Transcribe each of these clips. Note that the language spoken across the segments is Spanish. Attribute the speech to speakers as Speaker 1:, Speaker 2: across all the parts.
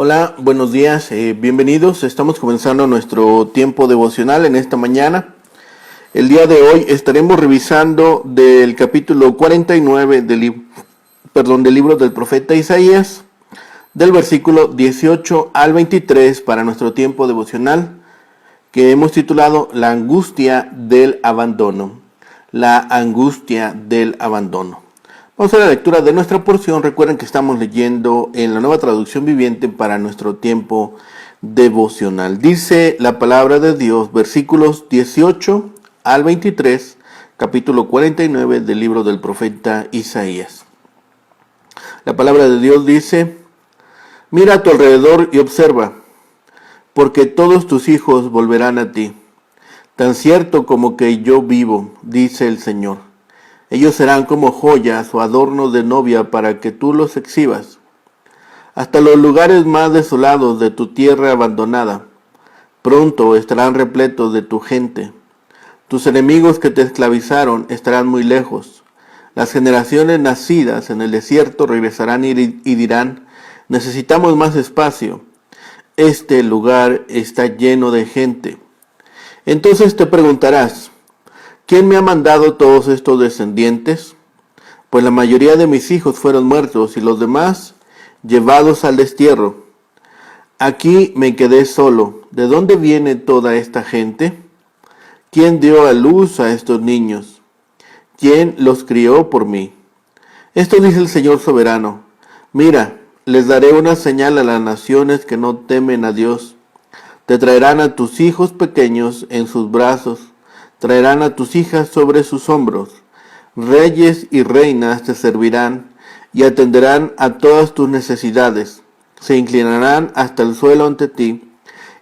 Speaker 1: Hola, buenos días, bienvenidos. Estamos comenzando nuestro tiempo devocional en esta mañana. El día de hoy estaremos revisando del capítulo 49 del libro del profeta Isaías, del versículo 18 al 23 para nuestro tiempo devocional, que hemos titulado La angustia del abandono. La angustia del abandono. Vamos a la lectura de nuestra porción. Recuerden que estamos leyendo en la Nueva Traducción Viviente para nuestro tiempo devocional. Dice la palabra de Dios, versículos 18 al 23, capítulo 49 del libro del profeta Isaías. La palabra de Dios dice: Mira a tu alrededor y observa, porque todos tus hijos volverán a ti. Tan cierto como que yo vivo, dice el Señor. Ellos serán como joyas o adornos de novia para que tú los exhibas. Hasta los lugares más desolados de tu tierra abandonada, pronto estarán repletos de tu gente. Tus enemigos que te esclavizaron estarán muy lejos. Las generaciones nacidas en el desierto regresarán y dirán: necesitamos más espacio. Este lugar está lleno de gente. Entonces te preguntarás: ¿quién me ha mandado todos estos descendientes? Pues la mayoría de mis hijos fueron muertos y los demás llevados al destierro. Aquí me quedé solo. ¿De dónde viene toda esta gente? ¿Quién dio a luz a estos niños? ¿Quién los crió por mí? Esto dice el Señor soberano: Mira, les daré una señal a las naciones que no temen a Dios. Te traerán a tus hijos pequeños en sus brazos. Traerán a tus hijas sobre sus hombros. Reyes y reinas te servirán y atenderán a todas tus necesidades. Se inclinarán hasta el suelo ante ti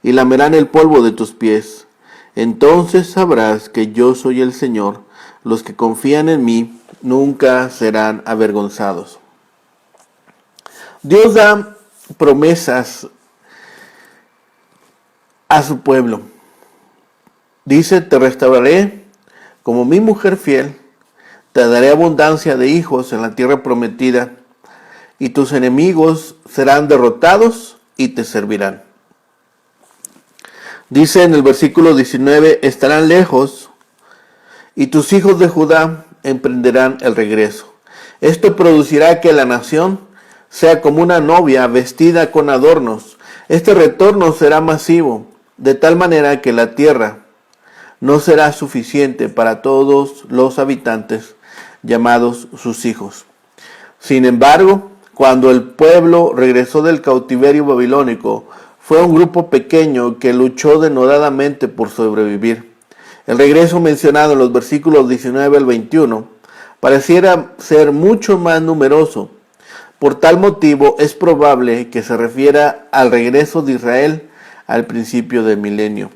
Speaker 1: y lamerán el polvo de tus pies. Entonces sabrás que yo soy el Señor. Los que confían en mí nunca serán avergonzados. Dios da promesas a su pueblo. Dice: te restauraré como mi mujer fiel, te daré abundancia de hijos en la tierra prometida, y tus enemigos serán derrotados y te servirán. Dice en el versículo 19: estarán lejos, y tus hijos de Judá emprenderán el regreso. Esto producirá que la nación sea como una novia vestida con adornos. Este retorno será masivo, de tal manera que la tierra no será suficiente para todos los habitantes llamados sus hijos. Sin embargo, cuando el pueblo regresó del cautiverio babilónico, fue un grupo pequeño que luchó denodadamente por sobrevivir. El regreso mencionado en los versículos 19 al 21 pareciera ser mucho más numeroso. Por tal motivo es probable que se refiera al regreso de Israel al principio del milenio.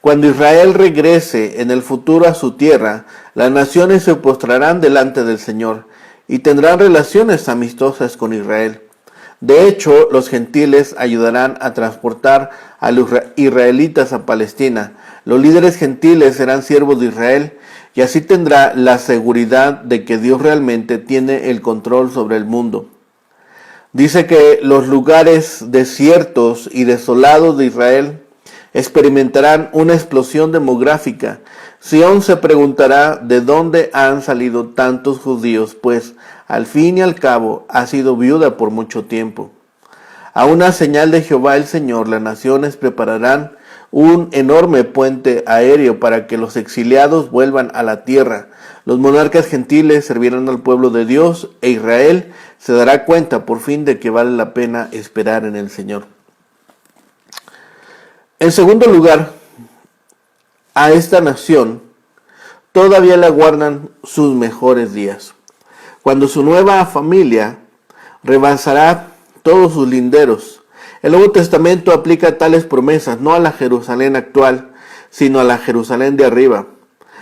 Speaker 1: Cuando Israel regrese en el futuro a su tierra, las naciones se postrarán delante del Señor y tendrán relaciones amistosas con Israel. De hecho, los gentiles ayudarán a transportar a los israelitas a Palestina. Los líderes gentiles serán siervos de Israel y así tendrá la seguridad de que Dios realmente tiene el control sobre el mundo. Dice que los lugares desiertos y desolados de Israel experimentarán una explosión demográfica. Sión se preguntará de dónde han salido tantos judíos, pues al fin y al cabo ha sido viuda por mucho tiempo. A una señal de Jehová el Señor, las naciones prepararán un enorme puente aéreo para que los exiliados vuelvan a la tierra. Los monarcas gentiles servirán al pueblo de Dios e Israel se dará cuenta por fin de que vale la pena esperar en el Señor. En segundo lugar, a esta nación todavía le aguardan sus mejores días, cuando su nueva familia rebasará todos sus linderos. El Nuevo Testamento aplica tales promesas no a la Jerusalén actual, sino a la Jerusalén de arriba,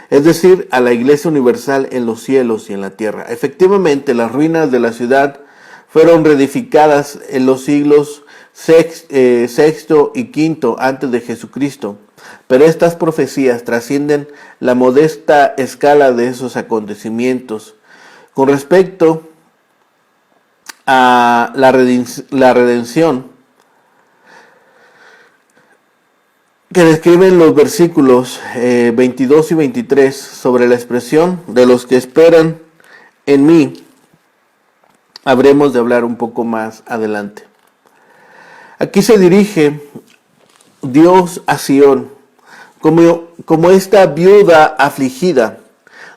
Speaker 1: es decir, a la Iglesia universal en los cielos y en la tierra. Efectivamente, las ruinas de la ciudad fueron reedificadas en los siglos sexto y quinto antes de Jesucristo, pero estas profecías trascienden la modesta escala de esos acontecimientos. Con respecto a la redención, que describen los versículos 22 y 23 sobre la expresión de los que esperan en mí, habremos de hablar un poco más adelante. Aquí se dirige Dios a Sión como esta viuda afligida,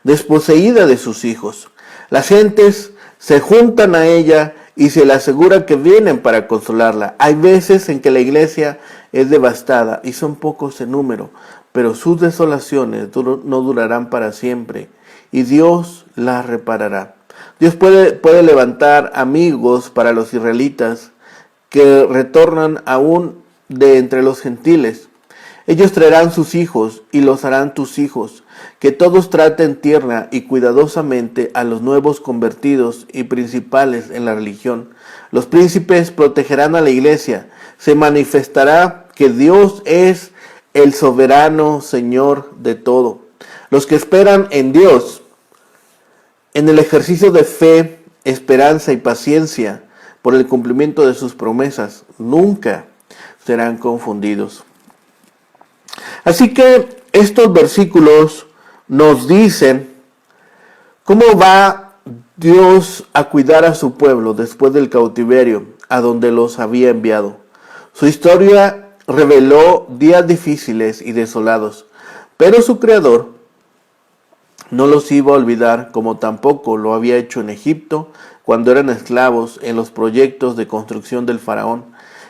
Speaker 1: desposeída de sus hijos. Las gentes se juntan a ella y se le asegura que vienen para consolarla. Hay veces en que la iglesia es devastada y son pocos en número, pero sus desolaciones no durarán para siempre y Dios las reparará. Dios puede levantar amigos para los israelitas que retornan aún de entre los gentiles. Ellos traerán sus hijos y los harán tus hijos, que todos traten tierna y cuidadosamente a los nuevos convertidos y principales en la religión. Los príncipes protegerán a la iglesia. Se manifestará que Dios es el soberano Señor de todo. Los que esperan en Dios, en el ejercicio de fe, esperanza y paciencia por el cumplimiento de sus promesas, nunca serán confundidos. Así que estos versículos nos dicen cómo va Dios a cuidar a su pueblo después del cautiverio a donde los había enviado. Su historia reveló días difíciles y desolados, pero su Creador no los iba a olvidar, como tampoco lo había hecho en Egipto cuando eran esclavos en los proyectos de construcción del faraón.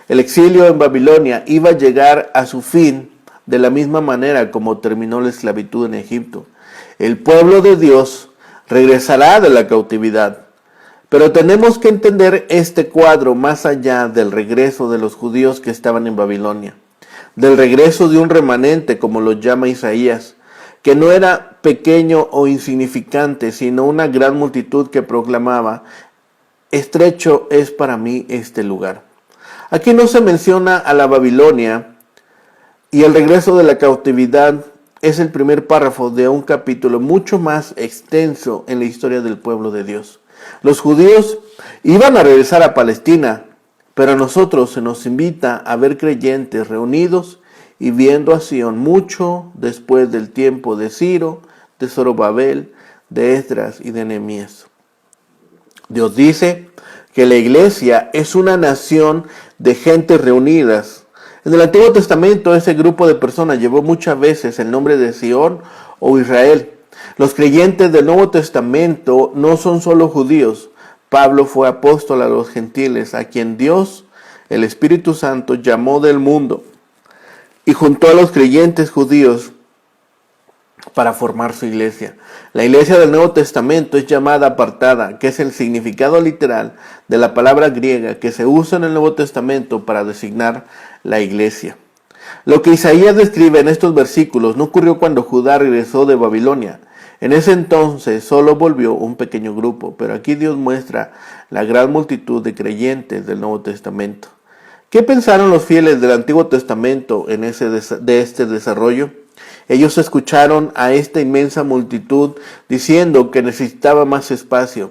Speaker 1: El exilio en Babilonia iba a llegar a su fin de la misma manera como terminó la esclavitud en Egipto. El pueblo de Dios regresará de la cautividad. Pero tenemos que entender este cuadro más allá del regreso de los judíos que estaban en Babilonia, del regreso de un remanente, como lo llama Isaías, que no era pequeño o insignificante, sino una gran multitud que proclamaba: estrecho es para mí este lugar. Aquí no se menciona a la Babilonia, y el regreso de la cautividad es el primer párrafo de un capítulo mucho más extenso en la historia del pueblo de Dios. Los judíos iban a regresar a Palestina, pero a nosotros se nos invita a ver creyentes reunidos y viendo a Sion mucho después del tiempo de Ciro, de Zorobabel, de Esdras y de Nehemías. Dios dice que la iglesia es una nación de gentes reunidas. En el Antiguo Testamento ese grupo de personas llevó muchas veces el nombre de Sion o Israel. Los creyentes del Nuevo Testamento no son solo judíos. Pablo fue apóstol a los gentiles, a quien Dios, el Espíritu Santo, llamó del mundo y juntó a los creyentes judíos para formar su iglesia. La iglesia del Nuevo Testamento es llamada apartada, que es el significado literal de la palabra griega que se usa en el Nuevo Testamento para designar la iglesia. Lo que Isaías describe en estos versículos no ocurrió cuando Judá regresó de Babilonia. En ese entonces solo volvió un pequeño grupo, pero aquí Dios muestra la gran multitud de creyentes del Nuevo Testamento. ¿Qué pensaron los fieles del Antiguo Testamento de este desarrollo? Ellos escucharon a esta inmensa multitud diciendo que necesitaba más espacio.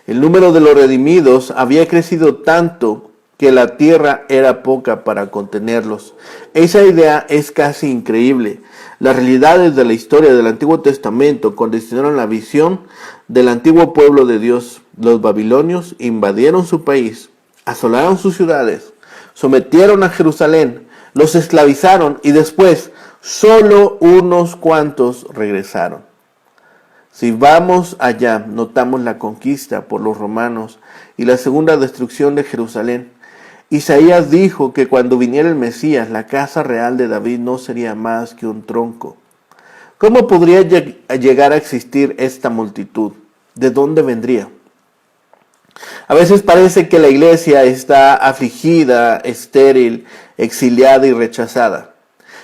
Speaker 1: El número de los redimidos había crecido tanto que la tierra era poca para contenerlos. Esa idea es casi increíble. Las realidades de la historia del Antiguo Testamento condicionaron la visión del antiguo pueblo de Dios. Los babilonios invadieron su país, asolaron sus ciudades, sometieron a Jerusalén, los esclavizaron y después solo unos cuantos regresaron. Si vamos allá, notamos la conquista por los romanos y la segunda destrucción de Jerusalén. Isaías dijo que cuando viniera el Mesías, la casa real de David no sería más que un tronco. ¿Cómo podría llegar a existir esta multitud? ¿De dónde vendría? A veces parece que la iglesia está afligida, estéril, exiliada y rechazada.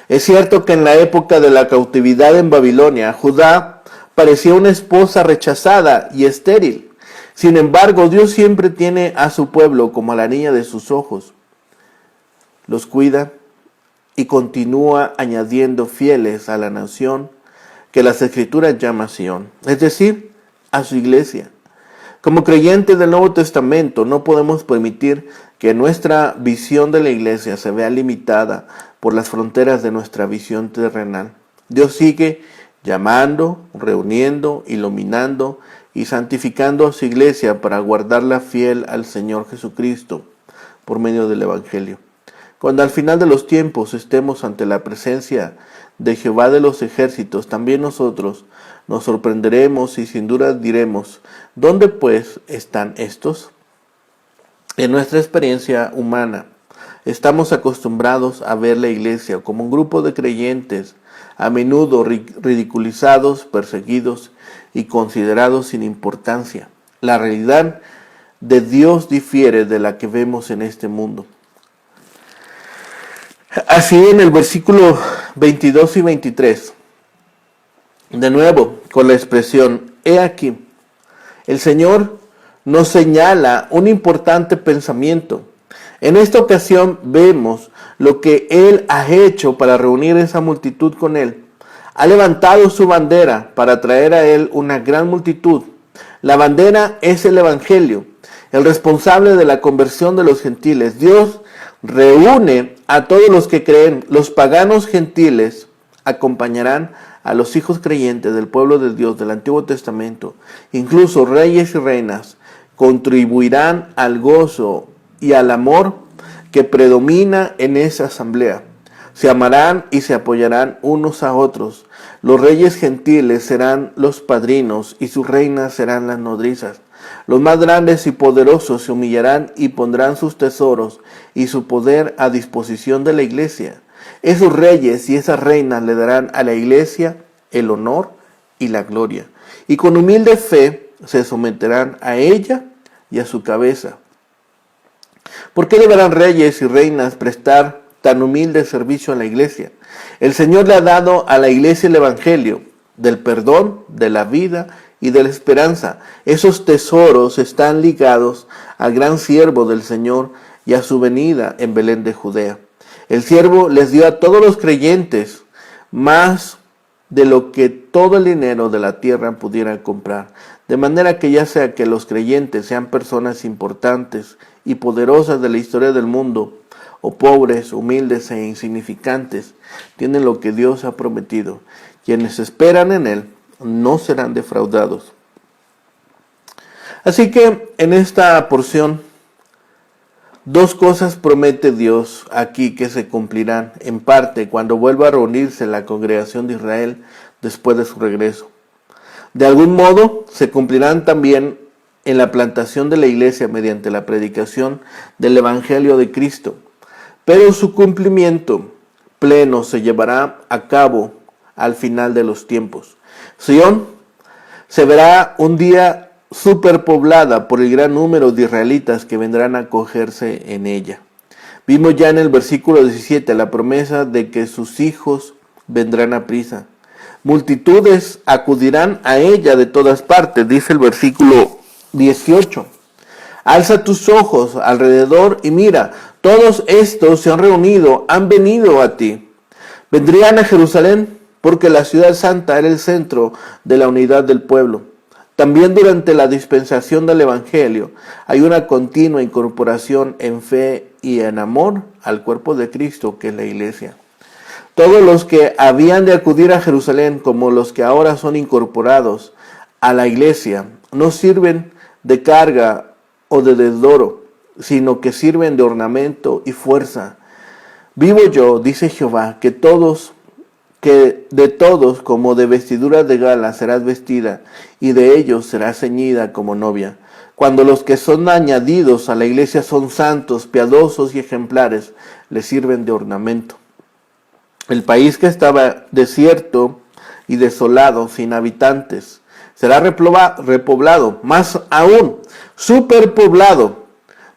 Speaker 1: Es cierto que en la época de la cautividad en Babilonia, Judá parecía una esposa rechazada y estéril. Sin embargo, Dios siempre tiene a su pueblo como a la niña de sus ojos. Los cuida y continúa añadiendo fieles a la nación que las Escrituras llaman Sión, es decir, a su iglesia. Como creyentes del Nuevo Testamento, no podemos permitir que nuestra visión de la iglesia se vea limitada por las fronteras de nuestra visión terrenal. Dios sigue llamando, reuniendo, iluminando y santificando a su iglesia para guardarla fiel al Señor Jesucristo por medio del Evangelio. Cuando al final de los tiempos estemos ante la presencia de Jehová de los ejércitos, también nosotros nos sorprenderemos y sin duda diremos, ¿dónde pues están estos? En nuestra experiencia humana, estamos acostumbrados a ver la iglesia como un grupo de creyentes, a menudo ridiculizados, perseguidos y considerados sin importancia. La realidad de Dios difiere de la que vemos en este mundo. Así en el versículo 22 y 23, de nuevo con la expresión, he aquí, el Señor nos señala un importante pensamiento. En esta ocasión vemos lo que Él ha hecho para reunir esa multitud con Él. Ha levantado su bandera para traer a Él una gran multitud. La bandera es el Evangelio, el responsable de la conversión de los gentiles. Dios reúne a todos los que creen. Los paganos gentiles acompañarán a los hijos creyentes del pueblo de Dios del Antiguo Testamento. Incluso reyes y reinas contribuirán al gozo y al amor que predomina en esa asamblea. Se amarán y se apoyarán unos a otros. Los reyes gentiles serán los padrinos y sus reinas serán las nodrizas. Los más grandes y poderosos se humillarán y pondrán sus tesoros y su poder a disposición de la iglesia. Esos reyes y esas reinas le darán a la iglesia el honor y la gloria. Y con humilde fe se someterán a ella y a su cabeza. ¿Por qué deberán reyes y reinas prestar tan humilde servicio a la iglesia? El Señor le ha dado a la iglesia el evangelio del perdón, de la vida y de la esperanza. Esos tesoros están ligados al gran siervo del Señor y a su venida en Belén de Judea. El siervo les dio a todos los creyentes más de lo que todo el dinero de la tierra pudiera comprar. De manera que ya sea que los creyentes sean personas importantes y poderosas de la historia del mundo, o pobres, humildes e insignificantes, tienen lo que Dios ha prometido. Quienes esperan en Él no serán defraudados. Así que en esta porción, dos cosas promete Dios aquí que se cumplirán en parte cuando vuelva a reunirse la congregación de Israel después de su regreso. De algún modo se cumplirán también en la plantación de la iglesia mediante la predicación del Evangelio de Cristo. Pero su cumplimiento pleno se llevará a cabo al final de los tiempos. Sion se verá un día superpoblada por el gran número de israelitas que vendrán a acogerse en ella. Vimos ya en el versículo 17 la promesa de que sus hijos vendrán a prisa. Multitudes acudirán a ella de todas partes, dice el versículo 18. Alza tus ojos alrededor y mira, todos estos se han reunido, han venido a ti. Vendrían a Jerusalén porque la ciudad santa era el centro de la unidad del pueblo. También durante la dispensación del Evangelio hay una continua incorporación en fe y en amor al cuerpo de Cristo, que es la iglesia. Todos los que habían de acudir a Jerusalén, como los que ahora son incorporados a la iglesia, no sirven de carga o de desdoro, sino que sirven de ornamento y fuerza. Vivo yo, dice Jehová, que de todos como de vestiduras de gala serás vestida, y de ellos serás ceñida como novia. Cuando los que son añadidos a la iglesia son santos, piadosos y ejemplares, les sirven de ornamento. El país que estaba desierto y desolado, sin habitantes, será repoblado, más aún, superpoblado,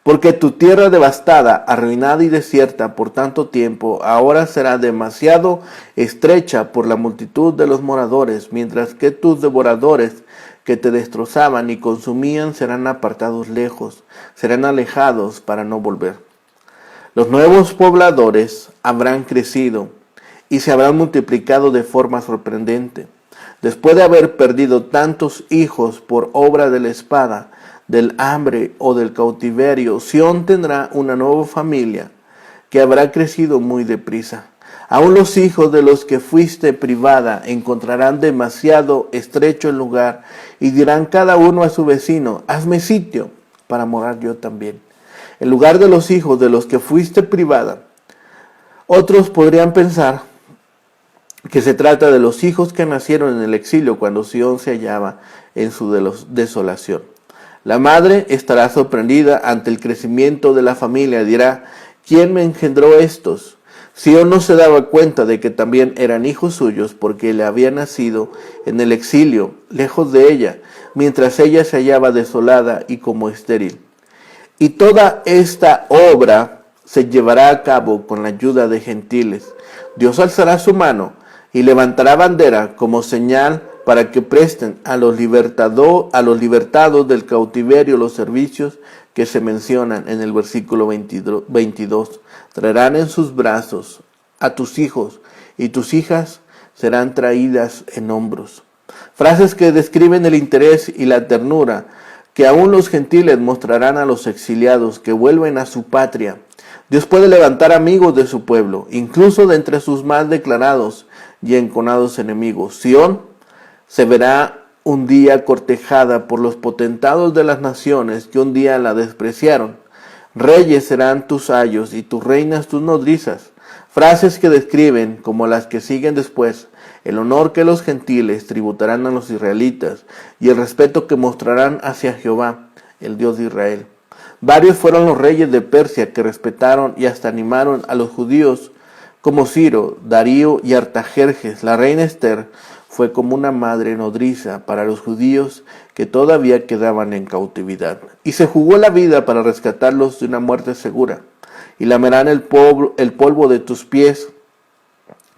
Speaker 1: porque tu tierra devastada, arruinada y desierta por tanto tiempo, ahora será demasiado estrecha por la multitud de los moradores, mientras que tus devoradores que te destrozaban y consumían serán apartados lejos, serán alejados para no volver. Los nuevos pobladores habrán crecido y se habrán multiplicado de forma sorprendente. Después de haber perdido tantos hijos por obra de la espada, del hambre o del cautiverio, Sión tendrá una nueva familia que habrá crecido muy deprisa. Aún los hijos de los que fuiste privada encontrarán demasiado estrecho el lugar y dirán cada uno a su vecino, hazme sitio para morar yo también. En lugar de los hijos de los que fuiste privada, otros podrían pensar que se trata de los hijos que nacieron en el exilio cuando Sión se hallaba en su desolación. La madre estará sorprendida ante el crecimiento de la familia y dirá, ¿quién me engendró estos? Sión no se daba cuenta de que también eran hijos suyos porque le había nacido en el exilio, lejos de ella, mientras ella se hallaba desolada y como estéril. Y toda esta obra se llevará a cabo con la ayuda de gentiles. Dios alzará su mano y levantará bandera como señal para que presten a los libertados del cautiverio los servicios que se mencionan en el versículo 22. Traerán en sus brazos a tus hijos y tus hijas serán traídas en hombros. Frases que describen el interés y la ternura que aún los gentiles mostrarán a los exiliados que vuelven a su patria. Dios puede levantar amigos de su pueblo, incluso de entre sus más declarados y enconados enemigos. Sión se verá un día cortejada por los potentados de las naciones que un día la despreciaron. Reyes serán tus ayos y tus reinas tus nodrizas. Frases que describen, como las que siguen después, el honor que los gentiles tributarán a los israelitas y el respeto que mostrarán hacia Jehová, el Dios de Israel. Varios fueron los reyes de Persia que respetaron y hasta animaron a los judíos, como Ciro, Darío y Artajerjes. La reina Esther fue como una madre nodriza para los judíos que todavía quedaban en cautividad. Y se jugó la vida para rescatarlos de una muerte segura. Y lamerán el polvo de tus pies,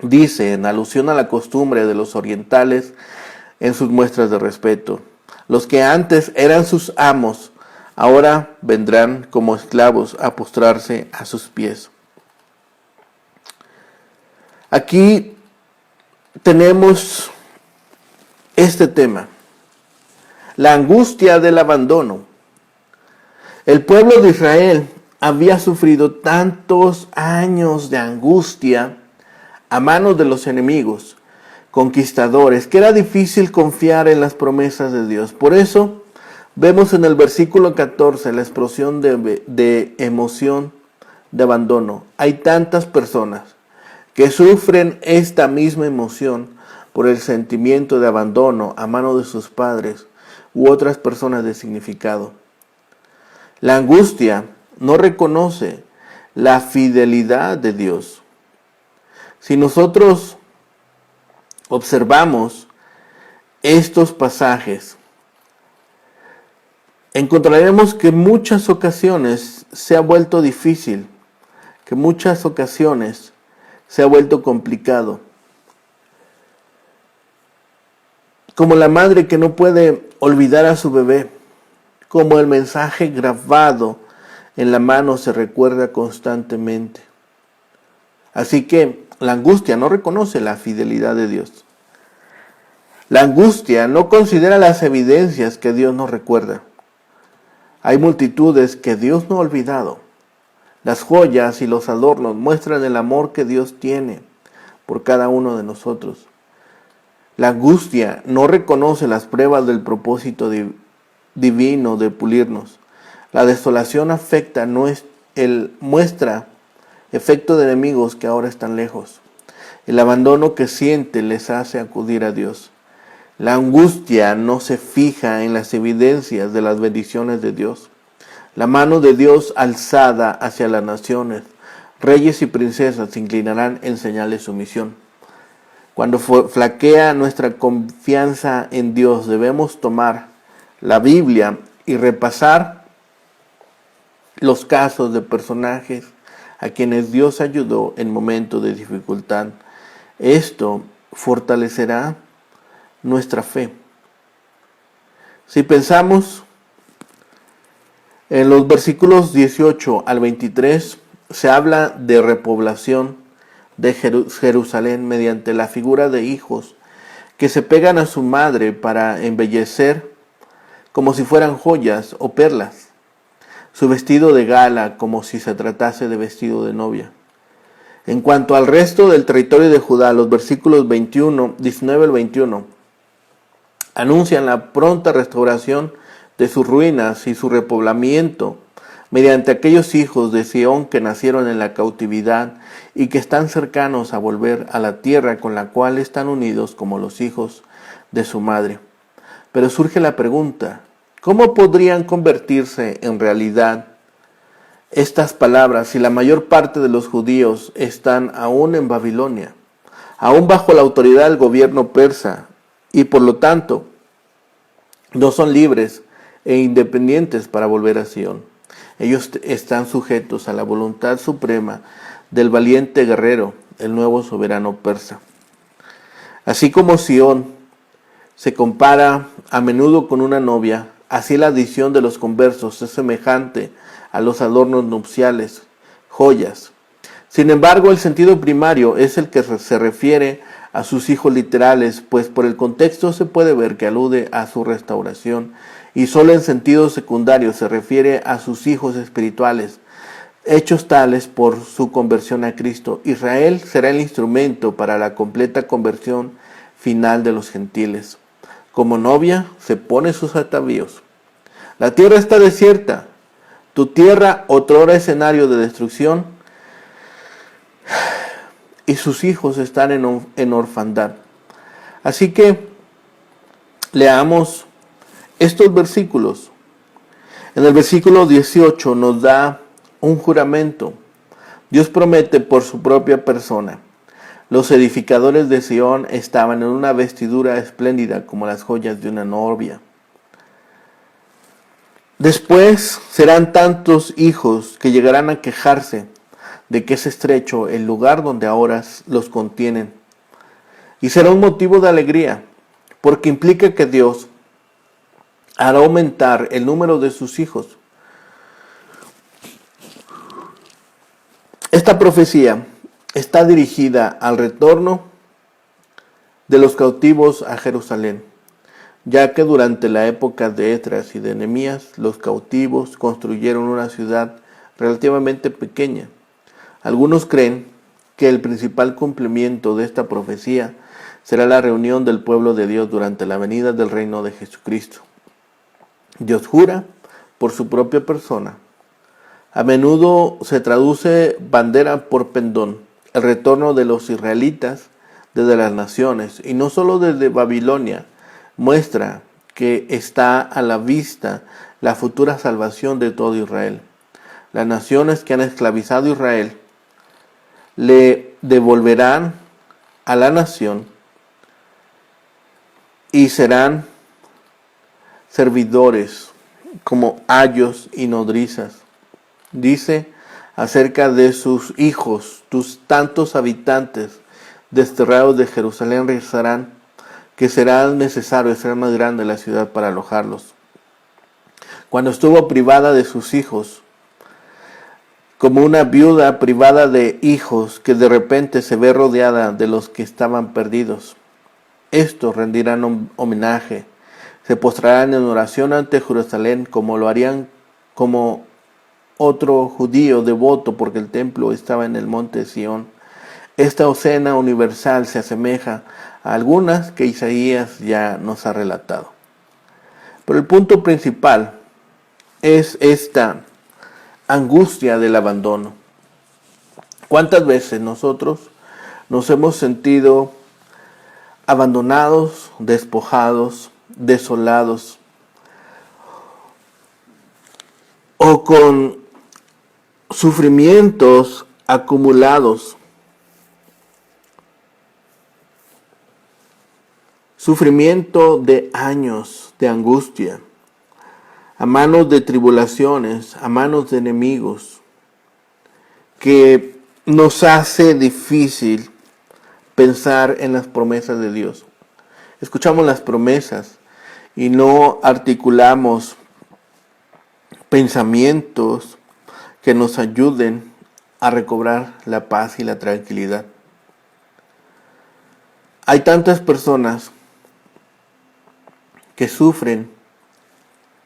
Speaker 1: dice, en alusión a la costumbre de los orientales en sus muestras de respeto. Los que antes eran sus amos, ahora vendrán como esclavos a postrarse a sus pies. Aquí tenemos este tema, la angustia del abandono. El pueblo de Israel había sufrido tantos años de angustia a manos de los enemigos conquistadores que era difícil confiar en las promesas de Dios. Por eso vemos en el versículo 14 la explosión de emoción de abandono. Hay tantas personas que sufren esta misma emoción por el sentimiento de abandono a manos de sus padres u otras personas de significado. La angustia no reconoce la fidelidad de Dios. Si nosotros observamos estos pasajes, encontraremos que en muchas ocasiones se ha vuelto difícil, que en muchas ocasiones se ha vuelto complicado. Como la madre que no puede olvidar a su bebé, como el mensaje grabado en la mano se recuerda constantemente. Así que la angustia no reconoce la fidelidad de Dios. La angustia no considera las evidencias que Dios nos recuerda. Hay multitudes que Dios no ha olvidado. Las joyas y los adornos muestran el amor que Dios tiene por cada uno de nosotros. La angustia no reconoce las pruebas del propósito divino de pulirnos. La desolación muestra efecto de enemigos que ahora están lejos. El abandono que siente les hace acudir a Dios. La angustia no se fija en las evidencias de las bendiciones de Dios. La mano de Dios alzada hacia las naciones, reyes y princesas se inclinarán en señal de sumisión. Cuando flaquea nuestra confianza en Dios, debemos tomar la Biblia y repasar los casos de personajes a quienes Dios ayudó en momentos de dificultad. Esto fortalecerá nuestra fe. Si pensamos en los versículos 18 al 23, se habla de repoblación de Jerusalén mediante la figura de hijos que se pegan a su madre para embellecer como si fueran joyas o perlas, su vestido de gala como si se tratase de vestido de novia. En cuanto al resto del territorio de Judá, los versículos 19 al 21, anuncian la pronta restauración de sus ruinas y su repoblamiento mediante aquellos hijos de Sión que nacieron en la cautividad y que están cercanos a volver a la tierra con la cual están unidos como los hijos de su madre. Pero surge la pregunta, ¿cómo podrían convertirse en realidad estas palabras si la mayor parte de los judíos están aún en Babilonia, aún bajo la autoridad del gobierno persa, y por lo tanto no son libres e independientes para volver a Sión? Ellos están sujetos a la voluntad suprema del valiente guerrero, el nuevo soberano persa. Así como Sión se compara a menudo con una novia, así la adición de los conversos es semejante a los adornos nupciales, joyas. Sin embargo, el sentido primario es el que se refiere a sus hijos literales, pues por el contexto se puede ver que alude a su restauración, y solo en sentido secundario se refiere a sus hijos espirituales, hechos tales por su conversión a Cristo. Israel será el instrumento para la completa conversión final de los gentiles. Como novia se pone sus atavíos. La tierra está desierta, tu tierra otrora escenario de destrucción, y sus hijos están en orfandad. Así que leamos estos versículos. En el versículo 18 nos da un juramento. Dios promete por su propia persona. Los edificadores de Sión estaban en una vestidura espléndida como las joyas de una novia. Después serán tantos hijos que llegarán a quejarse de que es estrecho el lugar donde ahora los contienen. Y será un motivo de alegría, porque implica que Dios hará aumentar el número de sus hijos. Esta profecía está dirigida al retorno de los cautivos a Jerusalén, ya que durante la época de Esdras y de Nehemías, los cautivos construyeron una ciudad relativamente pequeña. Algunos creen que el principal cumplimiento de esta profecía será la reunión del pueblo de Dios durante la venida del reino de Jesucristo. Dios jura por su propia persona. A menudo se traduce bandera por pendón, el retorno de los israelitas desde las naciones, y no solo desde Babilonia, muestra que está a la vista la futura salvación de todo Israel. Las naciones que han esclavizado a Israel le devolverán a la nación y serán servidores como ayos y nodrizas. Dice acerca de sus hijos, tus tantos habitantes desterrados de Jerusalén regresarán, que será necesario hacer más grande la ciudad para alojarlos. Cuando estuvo privada de sus hijos, como una viuda privada de hijos que de repente se ve rodeada de los que estaban perdidos, estos rendirán homenaje, se postrarán en oración ante Jerusalén como lo harían como otro judío devoto, porque el templo estaba en el monte Sión. Esta escena universal se asemeja a algunas que Isaías ya nos ha relatado. Pero el punto principal es esta angustia del abandono. ¿Cuántas veces nosotros nos hemos sentido abandonados, despojados, desolados, o con sufrimientos acumulados? Sufrimiento de años de angustia, a manos de tribulaciones, a manos de enemigos, que nos hace difícil pensar en las promesas de Dios. Escuchamos las promesas y no articulamos pensamientos que nos ayuden a recobrar la paz y la tranquilidad. Hay tantas personas que sufren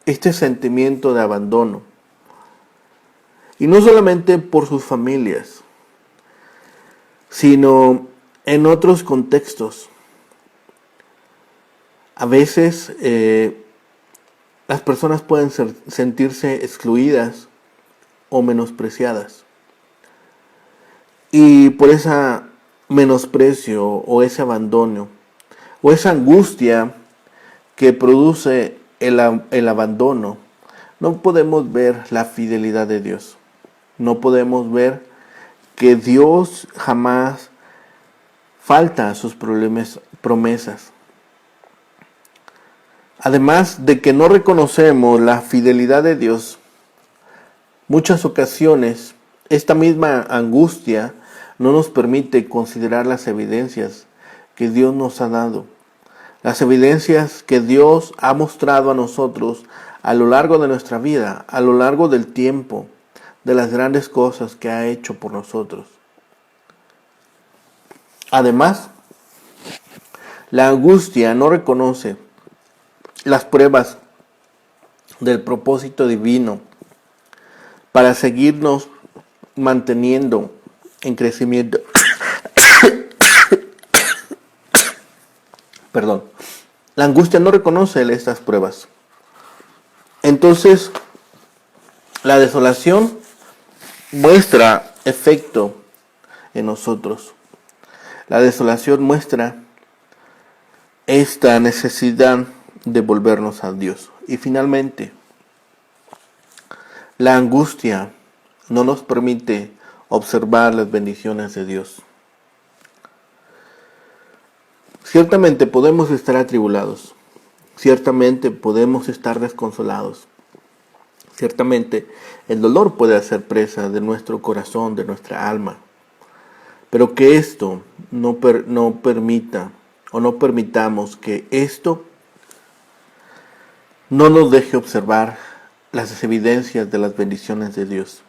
Speaker 1: este sentimiento de abandono, y no solamente por sus familias, sino en otros contextos. A veces las personas pueden sentirse excluidas o menospreciadas. Y por ese menosprecio o ese abandono o esa angustia que produce el abandono, no podemos ver la fidelidad de Dios. No podemos ver que Dios jamás falta a sus promesas. Además de que no reconocemos la fidelidad de Dios, muchas ocasiones esta misma angustia no nos permite considerar las evidencias que Dios nos ha dado, las evidencias que Dios ha mostrado a nosotros a lo largo de nuestra vida, a lo largo del tiempo, de las grandes cosas que ha hecho por nosotros. Además, la angustia no reconoce las pruebas del propósito divino para seguirnos manteniendo en crecimiento. Perdón. La angustia no reconoce estas pruebas. Entonces, la desolación muestra efecto en nosotros. La desolación muestra esta necesidad de volvernos a Dios. Y finalmente, la angustia no nos permite observar las bendiciones de Dios. Ciertamente podemos estar atribulados, ciertamente podemos estar desconsolados, ciertamente el dolor puede hacer presa de nuestro corazón, de nuestra alma, pero que esto no permita o no permitamos que esto no nos deje observar las evidencias de las bendiciones de Dios.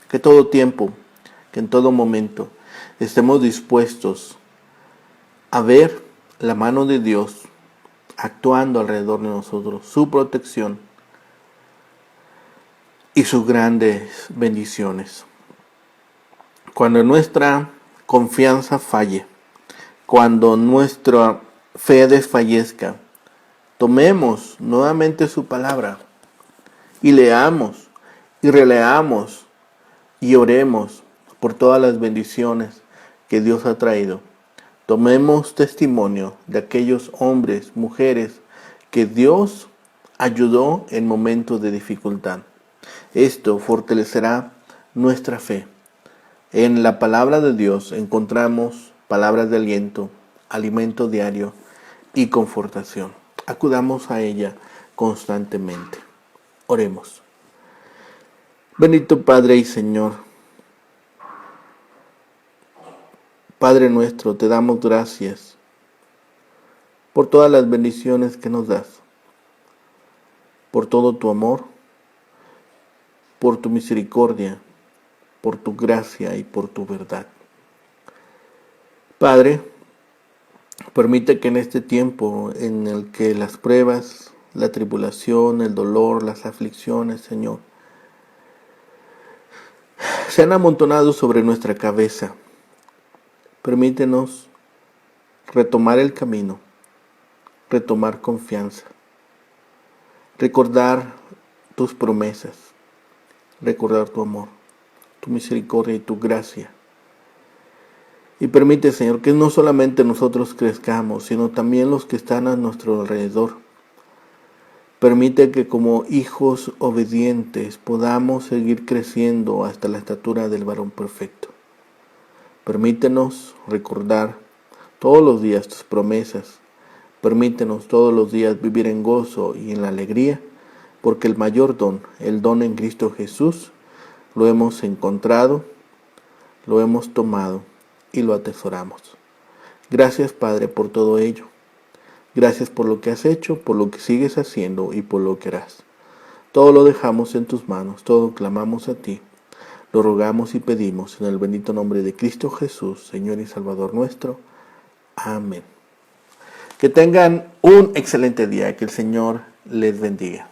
Speaker 1: Que todo tiempo, que en todo momento estemos dispuestos a ver la mano de Dios actuando alrededor de nosotros, su protección y sus grandes bendiciones. Cuando nuestra confianza falle, cuando nuestra fe desfallezca, tomemos nuevamente su palabra y leamos y releamos y oremos por todas las bendiciones que Dios ha traído. Tomemos testimonio de aquellos hombres, mujeres que Dios ayudó en momentos de dificultad. Esto fortalecerá nuestra fe. En la palabra de Dios encontramos palabras de aliento, alimento diario y confortación. Acudamos a ella constantemente. Oremos. Bendito Padre y Señor, Padre nuestro, te damos gracias por todas las bendiciones que nos das, por todo tu amor, por tu misericordia, por tu gracia y por tu verdad. Padre, permite que en este tiempo en el que las pruebas, la tribulación, el dolor, las aflicciones, Señor, se han amontonado sobre nuestra cabeza, permítenos retomar el camino, retomar confianza, recordar tus promesas, recordar tu amor, tu misericordia y tu gracia. Y permite, Señor, que no solamente nosotros crezcamos, sino también los que están a nuestro alrededor. Permite que como hijos obedientes podamos seguir creciendo hasta la estatura del varón perfecto. Permítenos recordar todos los días tus promesas. Permítenos todos los días vivir en gozo y en la alegría, porque el mayor don, el don en Cristo Jesús, lo hemos encontrado, lo hemos tomado y lo atesoramos. Gracias, Padre, por todo ello. Gracias por lo que has hecho, por lo que sigues haciendo y por lo que harás. Todo lo dejamos en tus manos, todo clamamos a ti. Lo rogamos y pedimos en el bendito nombre de Cristo Jesús, Señor y Salvador nuestro. Amén. Que tengan un excelente día, que el Señor les bendiga.